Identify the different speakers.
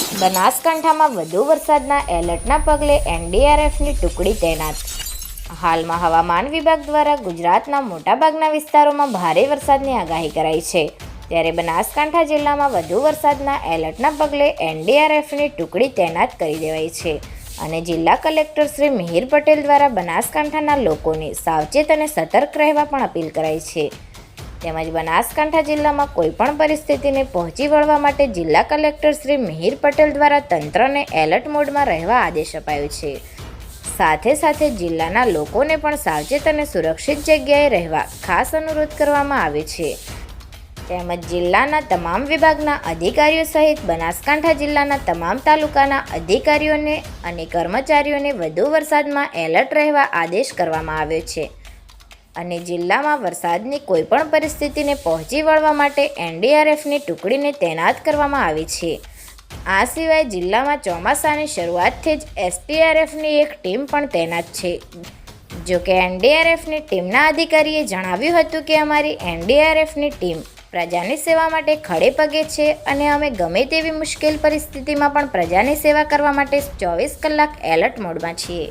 Speaker 1: બનાસકાંઠામાં વધુ વરસાદના એલર્ટના પગલે એનડીઆરએફની ટુકડી તૈનાત। હાલમાં હવામાન વિભાગ દ્વારા ગુજરાતના મોટાભાગના વિસ્તારોમાં ભારે વરસાદની આગાહી કરાઈ છે, ત્યારે બનાસકાંઠા જિલ્લામાં વધુ વરસાદના એલર્ટના પગલે એનડીઆરએફની ટુકડી તૈનાત કરી દેવાઈ છે અને જિલ્લા કલેક્ટર શ્રી મિહિર પટેલ દ્વારા બનાસકાંઠાના લોકોને સાવચેત અને સતર્ક રહેવા પણ અપીલ કરાઈ છે। તેમજ બનાસકાંઠા જિલ્લામાં કોઈપણ પરિસ્થિતિને પહોંચી વળવા માટે જિલ્લા કલેક્ટર શ્રી મિહિર પટેલ દ્વારા તંત્રને એલર્ટ મોડમાં રહેવા આદેશ અપાયો છે। સાથે સાથે જિલ્લાના લોકોને પણ સાવચેત અને સુરક્ષિત જગ્યાએ રહેવા ખાસ અનુરોધ કરવામાં આવ્યો છે। તેમજ જિલ્લાના તમામ વિભાગના અધિકારીઓ સહિત બનાસકાંઠા જિલ્લાના તમામ તાલુકાના અધિકારીઓને અને કર્મચારીઓને વધુ વરસાદમાં એલર્ટ રહેવા આદેશ કરવામાં આવ્યો છે અને જિલ્લામાં વરસાદની કોઈપણ પરિસ્થિતિને પહોંચી વળવા માટે એનડીઆરએફની ટુકડીને તૈનાત કરવામાં આવી છે। આ સિવાય જિલ્લામાં ચોમાસાની શરૂઆતથી જ એસડીઆરએફની એક ટીમ પણ તૈનાત છે। જોકે એનડીઆરએફની ટીમના અધિકારીએ જણાવ્યું હતું કે અમારી એનડીઆરએફની ટીમ પ્રજાની સેવા માટે ખડે પગે છે અને અમે ગમે તેવી મુશ્કેલ પરિસ્થિતિમાં પણ પ્રજાની સેવા કરવા માટે 24 કલાક એલર્ટ મોડમાં છીએ।